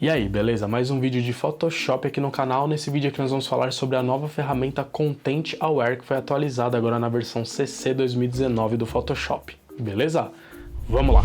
E aí, beleza? Mais um vídeo de Photoshop aqui no canal. Nesse vídeo aqui nós vamos falar sobre a nova ferramenta Content Aware que foi atualizada agora na versão CC 2019 do Photoshop. Beleza? Vamos lá!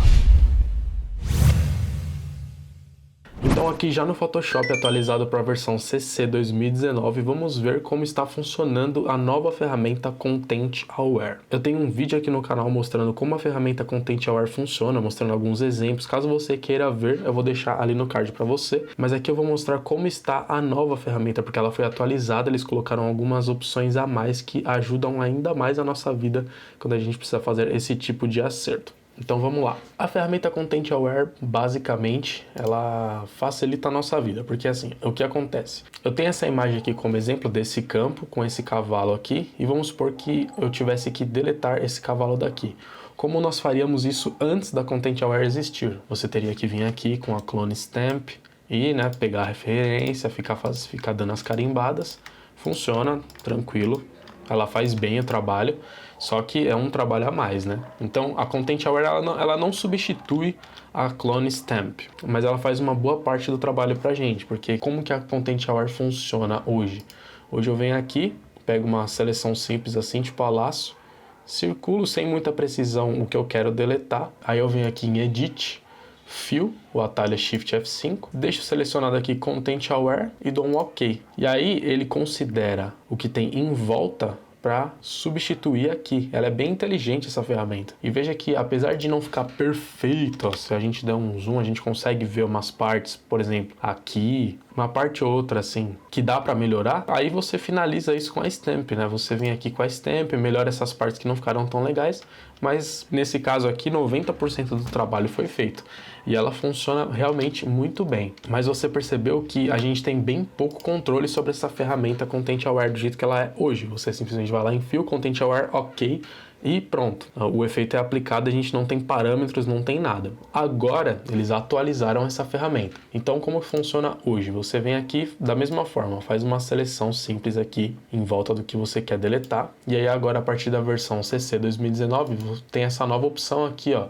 Então aqui já no Photoshop atualizado para a versão CC 2019, vamos ver como está funcionando a nova ferramenta Content Aware. Eu tenho um vídeo aqui no canal mostrando como a ferramenta Content Aware funciona, mostrando alguns exemplos. Caso você queira ver, eu vou deixar ali no card para você. Mas aqui eu vou mostrar como está a nova ferramenta, porque ela foi atualizada, eles colocaram algumas opções a mais que ajudam ainda mais a nossa vida quando a gente precisa fazer esse tipo de acerto. Então vamos lá. A ferramenta Content Aware, basicamente, ela facilita a nossa vida, porque assim, o que acontece? Eu tenho essa imagem aqui como exemplo desse campo, com esse cavalo aqui, e vamos supor que eu tivesse que deletar esse cavalo daqui. Como nós faríamos isso antes da Content Aware existir? Você teria que vir aqui com a Clone Stamp e pegar a referência, ficar dando as carimbadas. Funciona, tranquilo. Ela faz bem o trabalho, só que é um trabalho a mais, né? Então, a Content Aware, ela não substitui a Clone Stamp, mas ela faz uma boa parte do trabalho pra gente, porque como que a Content Aware funciona hoje? Hoje eu venho aqui, pego uma seleção simples assim, tipo a laço, circulo sem muita precisão o que eu quero deletar, aí eu venho aqui em Edit, Fill, o atalho é Shift F5, deixo selecionado aqui Content Aware e dou um OK. E aí ele considera o que tem em volta para substituir aqui. Ela é bem inteligente essa ferramenta. E veja que apesar de não ficar perfeito, ó, se a gente der um zoom, a gente consegue ver umas partes, por exemplo, aqui, uma parte ou outra assim, que dá para melhorar. Aí você finaliza isso com a Stamp, né? Você vem aqui com a Stamp, melhora essas partes que não ficaram tão legais, mas nesse caso aqui 90% do trabalho foi feito. E ela funciona realmente muito bem. Mas você percebeu que a gente tem bem pouco controle sobre essa ferramenta Content Aware do jeito que ela é hoje. Você simplesmente vai lá em Fill, Content Aware, OK, e pronto. O efeito é aplicado, a gente não tem parâmetros, não tem nada. Agora, eles atualizaram essa ferramenta. Então, como funciona hoje? Você vem aqui da mesma forma, faz uma seleção simples aqui em volta do que você quer deletar. E aí agora, a partir da versão CC 2019, tem essa nova opção aqui, ó,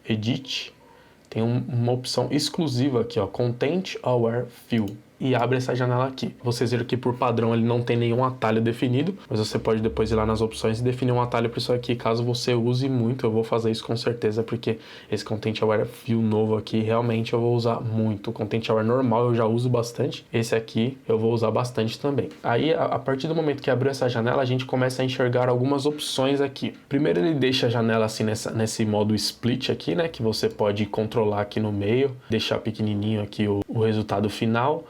Edit. Tem uma opção exclusiva aqui, ó, Content Aware Fill. E abre essa janela aqui. Vocês viram que por padrão ele não tem nenhum atalho definido, mas você pode depois ir lá nas opções e definir um atalho para isso aqui, caso você use muito. Eu vou fazer isso com certeza, porque esse Content Aware Fill novo aqui, realmente eu vou usar muito. O Content Aware normal eu já uso bastante, esse aqui eu vou usar bastante também. Aí, a partir do momento que abriu essa janela, a gente começa a enxergar algumas opções aqui. Primeiro ele deixa a janela assim nesse modo split aqui, né, que você pode controlar aqui no meio, deixar pequenininho aqui o resultado final.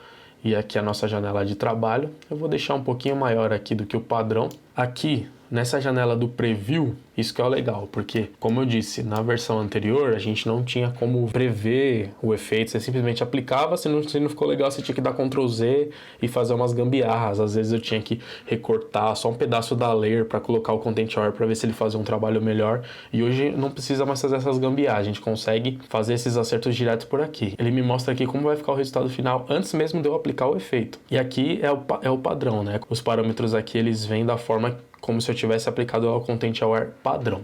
E aqui a nossa janela de trabalho. Eu vou deixar um pouquinho maior aqui do que o padrão. Aqui, nessa janela do Preview, isso que é o legal, porque, como eu disse, na versão anterior, a gente não tinha como prever o efeito, você simplesmente aplicava, se não ficou legal, você tinha que dar Ctrl Z e fazer umas gambiarras. Às vezes eu tinha que recortar só um pedaço da layer para colocar o Content Aware para ver se ele fazia um trabalho melhor. E hoje não precisa mais fazer essas gambiarras, a gente consegue fazer esses acertos direto por aqui. Ele me mostra aqui como vai ficar o resultado final antes mesmo de eu aplicar o efeito. E aqui é o padrão, né? Os parâmetros aqui, eles vêm da forma como se eu tivesse aplicado ao Content Aware padrão.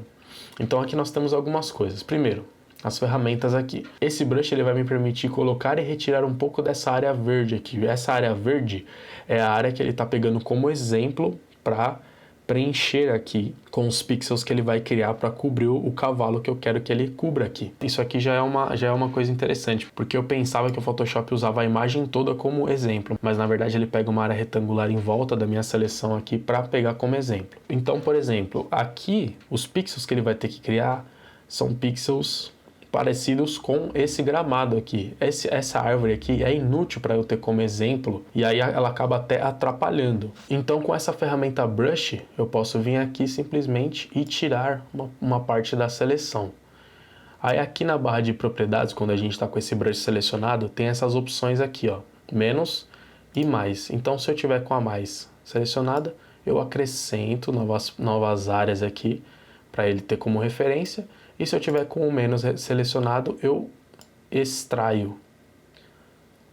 Então aqui nós temos algumas coisas. Primeiro, as ferramentas aqui. Esse brush ele vai me permitir colocar e retirar um pouco dessa área verde aqui. Essa área verde é a área que ele está pegando como exemplo para preencher aqui com os pixels que ele vai criar para cobrir o cavalo que eu quero que ele cubra aqui. Isso aqui já é uma coisa interessante, porque eu pensava que o Photoshop usava a imagem toda como exemplo, mas na verdade ele pega uma área retangular em volta da minha seleção aqui para pegar como exemplo. Então, por exemplo, aqui os pixels que ele vai ter que criar são pixels parecidos com esse gramado aqui. Essa árvore aqui é inútil para eu ter como exemplo, e aí ela acaba até atrapalhando. Então, com essa ferramenta Brush, eu posso vir aqui simplesmente e tirar uma parte da seleção. Aí aqui na barra de propriedades, quando a gente está com esse brush selecionado, tem essas opções aqui, ó, menos e mais. Então, se eu tiver com a mais selecionada, eu acrescento novas áreas aqui para ele ter como referência. E se eu tiver com o menos selecionado, eu extraio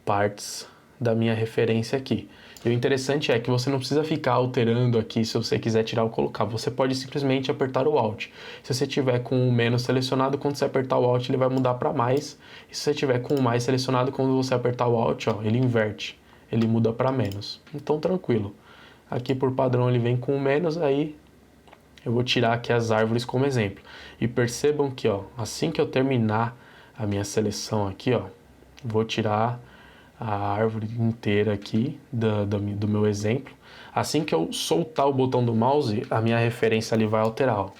partes da minha referência aqui. E o interessante é que você não precisa ficar alterando aqui se você quiser tirar ou colocar. Você pode simplesmente apertar o Alt. Se você tiver com o menos selecionado, quando você apertar o Alt, ele vai mudar para mais. E se você tiver com o mais selecionado, quando você apertar o Alt, ó, ele inverte. Ele muda para menos. Então, tranquilo. Aqui, por padrão, ele vem com o menos, aí eu vou tirar aqui as árvores como exemplo. E percebam que, ó, assim que eu terminar a minha seleção aqui, ó, vou tirar a árvore inteira aqui do meu exemplo. Assim que eu soltar o botão do mouse, a minha referência ali vai alterar, ó,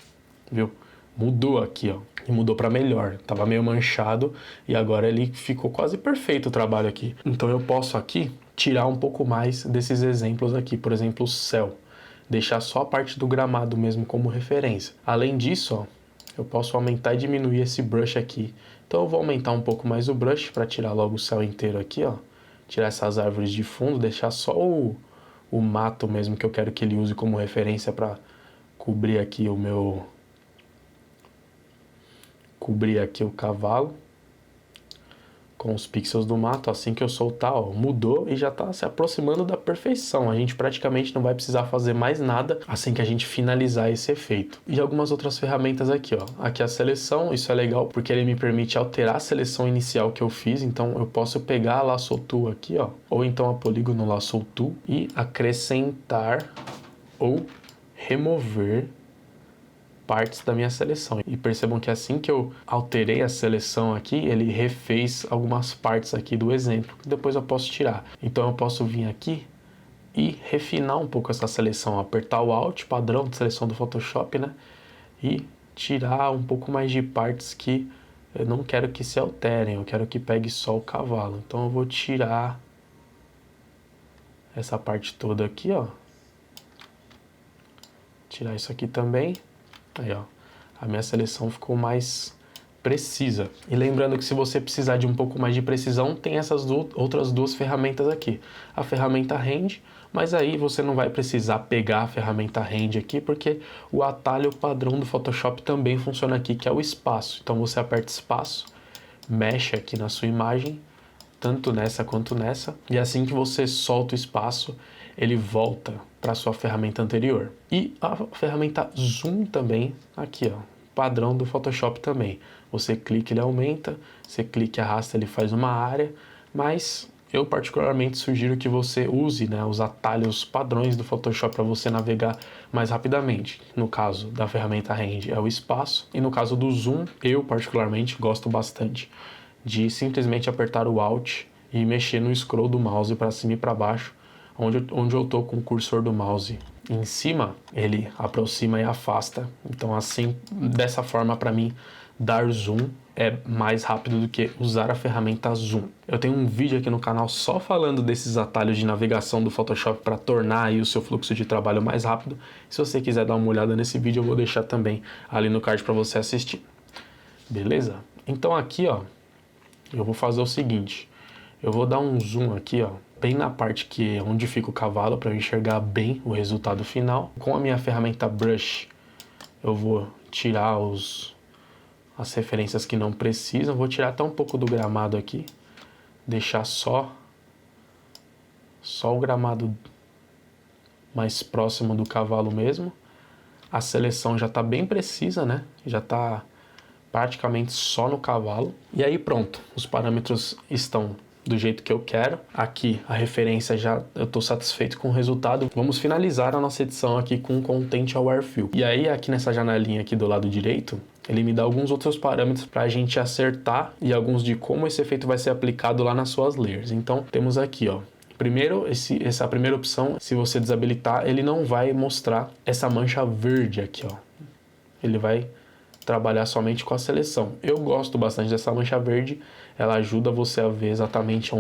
viu? Mudou aqui, ó, e mudou para melhor. Tava meio manchado e agora ele ficou quase perfeito o trabalho aqui. Então eu posso aqui tirar um pouco mais desses exemplos aqui, por exemplo, o céu. Deixar só a parte do gramado mesmo como referência. Além disso, ó, eu posso aumentar e diminuir esse brush aqui. Então eu vou aumentar um pouco mais o brush para tirar logo o céu inteiro aqui, ó. Tirar essas árvores de fundo, deixar só o mato mesmo que eu quero que ele use como referência para cobrir aqui o meu... Cobrir aqui o cavalo com os pixels do mato. Assim que eu soltar, ó, mudou e já está se aproximando da perfeição. A gente praticamente não vai precisar fazer mais nada assim que a gente finalizar esse efeito. E algumas outras ferramentas aqui, ó. Aqui a seleção, isso é legal porque ele me permite alterar a seleção inicial que eu fiz. Então eu posso pegar a Lasso Tool aqui, ó, ou então a Polígono Lasso Tool e acrescentar ou remover partes da minha seleção. E percebam que assim que eu alterei a seleção aqui, ele refez algumas partes aqui do exemplo, que depois eu posso tirar. Então eu posso vir aqui e refinar um pouco essa seleção, apertar o Alt, padrão de seleção do Photoshop, né? E tirar um pouco mais de partes que eu não quero que se alterem, eu quero que pegue só o cavalo. Então eu vou tirar essa parte toda aqui, ó. Tirar isso aqui também. Aí, ó, a minha seleção ficou mais precisa. E lembrando que se você precisar de um pouco mais de precisão, tem essas outras duas ferramentas aqui. A ferramenta Hand, mas aí você não vai precisar pegar a ferramenta Hand aqui, porque o atalho padrão do Photoshop também funciona aqui, que é o espaço. Então você aperta espaço, mexe aqui na sua imagem, tanto nessa quanto nessa, e assim que você solta o espaço, ele volta para a sua ferramenta anterior. E a ferramenta Zoom também, aqui, ó, padrão do Photoshop também. Você clica, ele aumenta, você clica e arrasta, ele faz uma área, mas eu particularmente sugiro que você use, né, os atalhos padrões do Photoshop para você navegar mais rapidamente. No caso da ferramenta Hand é o espaço, e no caso do Zoom, eu particularmente gosto bastante de simplesmente apertar o Alt e mexer no scroll do mouse para cima e para baixo, onde eu tô com o cursor do mouse em cima, ele aproxima e afasta. Então assim, dessa forma, para mim, dar zoom é mais rápido do que usar a ferramenta Zoom. Eu tenho um vídeo aqui no canal só falando desses atalhos de navegação do Photoshop para tornar aí o seu fluxo de trabalho mais rápido. Se você quiser dar uma olhada nesse vídeo, eu vou deixar também ali no card para você assistir. Beleza? Então aqui, ó, eu vou fazer o seguinte. Eu vou dar um zoom aqui, ó, bem na parte que é onde fica o cavalo, para eu enxergar bem o resultado final. Com a minha ferramenta Brush, eu vou tirar as referências que não precisam. Vou tirar até um pouco do gramado aqui, deixar só o gramado mais próximo do cavalo mesmo. A seleção já está bem precisa, né? Já está praticamente só no cavalo. E aí pronto, os parâmetros estão do jeito que eu quero. Aqui a referência já eu estou satisfeito com o resultado. Vamos finalizar a nossa edição aqui com o Content Aware Fill. E aí aqui nessa janelinha aqui do lado direito, ele me dá alguns outros parâmetros para a gente acertar e alguns de como esse efeito vai ser aplicado lá nas suas layers. Então temos aqui, ó, primeiro, essa primeira opção, se você desabilitar, ele não vai mostrar essa mancha verde aqui, ó. Ele vai trabalhar somente com a seleção. Eu gosto bastante dessa mancha verde, ela ajuda você a ver exatamente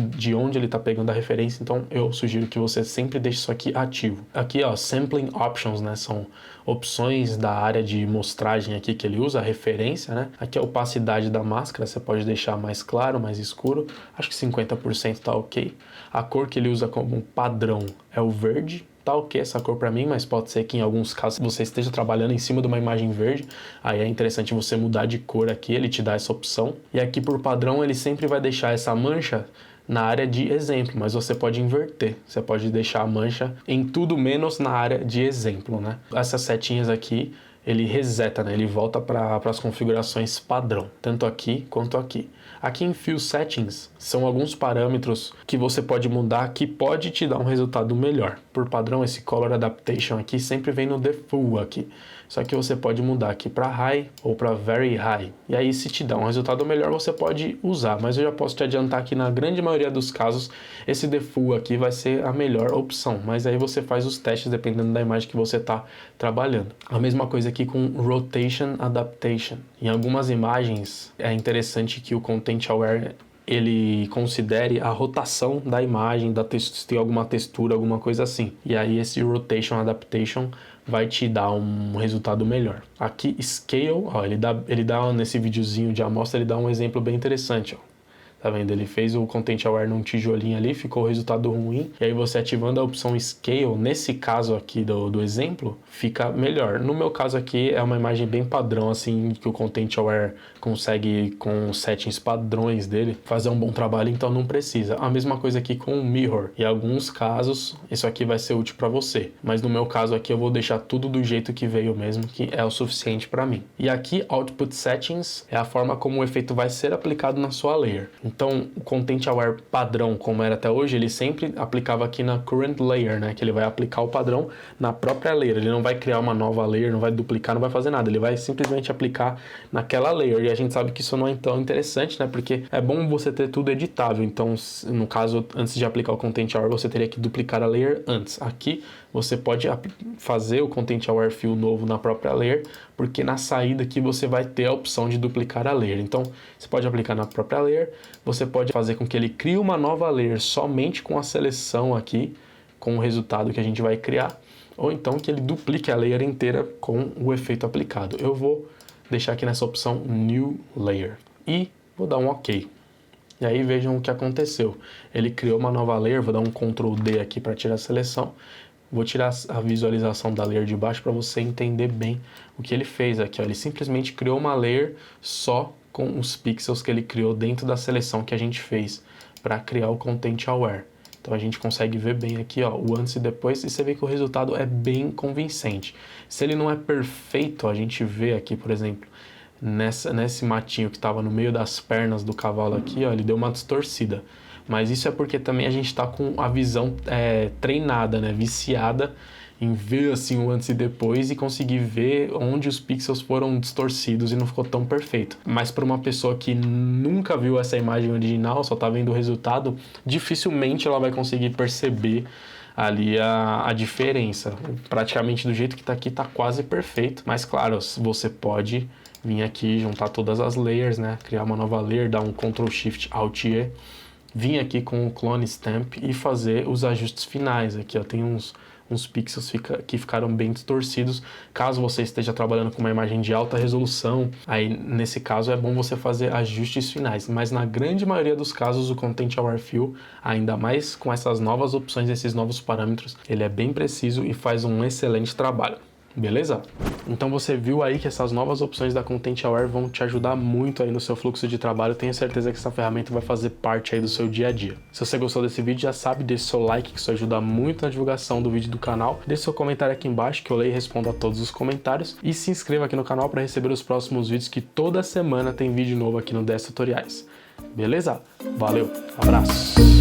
de onde ele está pegando a referência, então eu sugiro que você sempre deixe isso aqui ativo. Aqui, ó, Sampling Options, né, são opções da área de mostragem aqui que ele usa, a referência, né. Aqui a opacidade da máscara, você pode deixar mais claro, mais escuro, acho que 50% tá ok. A cor que ele usa como padrão é o verde, tá ok essa cor para mim, mas pode ser que em alguns casos você esteja trabalhando em cima de uma imagem verde, aí é interessante você mudar de cor aqui, ele te dá essa opção. E aqui por padrão ele sempre vai deixar essa mancha na área de exemplo, mas você pode inverter. Você pode deixar a mancha em tudo menos na área de exemplo, né? Essas setinhas aqui, ele reseta, né? Ele volta para as configurações padrão, tanto aqui quanto aqui. Aqui em Fill Settings são alguns parâmetros que você pode mudar que pode te dar um resultado melhor. Por padrão, esse Color Adaptation aqui sempre vem no Default aqui. Só que você pode mudar aqui para High ou para Very High. E aí, se te dá um resultado melhor, você pode usar. Mas eu já posso te adiantar que na grande maioria dos casos, esse Default aqui vai ser a melhor opção. Mas aí você faz os testes dependendo da imagem que você está trabalhando. A mesma coisa aqui com Rotation Adaptation. Em algumas imagens, é interessante que o Content Aware ele considere a rotação da imagem, se tem alguma textura, alguma coisa assim. E aí esse Rotation Adaptation vai te dar um resultado melhor. Aqui Scale, ó, ele dá nesse videozinho de amostra, ele dá um exemplo bem interessante, ó. Tá vendo? Ele fez o Content Aware num tijolinho ali, ficou o resultado ruim. E aí você ativando a opção Scale, nesse caso aqui do exemplo, fica melhor. No meu caso aqui é uma imagem bem padrão, assim, que o Content Aware consegue, com os settings padrões dele, fazer um bom trabalho, então não precisa. A mesma coisa aqui com o Mirror. Em alguns casos, isso aqui vai ser útil para você. Mas no meu caso aqui, eu vou deixar tudo do jeito que veio mesmo, que é o suficiente para mim. E aqui, Output Settings é a forma como o efeito vai ser aplicado na sua layer. Então, o Content Aware padrão, como era até hoje, ele sempre aplicava aqui na Current Layer, né? Que ele vai aplicar o padrão na própria layer. Ele não vai criar uma nova layer, não vai duplicar, não vai fazer nada. Ele vai simplesmente aplicar naquela layer. E a gente sabe que isso não é tão interessante, né? Porque é bom você ter tudo editável. Então, no caso, antes de aplicar o Content Aware, você teria que duplicar a layer antes. Aqui, você pode fazer o Content Aware Fill novo na própria layer, porque na saída aqui você vai ter a opção de duplicar a layer. Então, você pode aplicar na própria layer, você pode fazer com que ele crie uma nova layer somente com a seleção aqui, com o resultado que a gente vai criar, ou então que ele duplique a layer inteira com o efeito aplicado. Eu vou deixar aqui nessa opção New Layer e vou dar um OK. E aí vejam o que aconteceu. Ele criou uma nova layer, vou dar um Ctrl D aqui para tirar a seleção. Vou tirar a visualização da layer de baixo para você entender bem o que ele fez aqui. Ó. Ele simplesmente criou uma layer só com os pixels que ele criou dentro da seleção que a gente fez para criar o Content Aware. Então a gente consegue ver bem aqui, ó, o antes e depois, e você vê que o resultado é bem convincente. Se ele não é perfeito, a gente vê aqui, por exemplo, nesse matinho que estava no meio das pernas do cavalo aqui, ó, ele deu uma distorcida. Mas isso é porque também a gente está com a visão treinada, né, viciada em ver assim o antes e depois e conseguir ver onde os pixels foram distorcidos e não ficou tão perfeito. Mas para uma pessoa que nunca viu essa imagem original, só está vendo o resultado, dificilmente ela vai conseguir perceber ali a diferença. Praticamente do jeito que está aqui está quase perfeito, mas claro, você pode vir aqui, juntar todas as layers, né, criar uma nova layer, dar um Ctrl Shift Alt E, vir aqui com o Clone Stamp e fazer os ajustes finais. Aqui ó, tem uns pixels que ficaram bem distorcidos. Caso você esteja trabalhando com uma imagem de alta resolução, aí nesse caso é bom você fazer ajustes finais. Mas na grande maioria dos casos o Content Aware Fill, ainda mais com essas novas opções, esses novos parâmetros, ele é bem preciso e faz um excelente trabalho. Beleza? Então você viu aí que essas novas opções da Content Aware vão te ajudar muito aí no seu fluxo de trabalho. Tenho certeza que essa ferramenta vai fazer parte aí do seu dia a dia. Se você gostou desse vídeo, já sabe, deixe seu like, que isso ajuda muito na divulgação do vídeo do canal. Deixe seu comentário aqui embaixo que eu leio e respondo a todos os comentários. E se inscreva aqui no canal para receber os próximos vídeos, que toda semana tem vídeo novo aqui no 10 Tutoriais. Beleza? Valeu, abraço!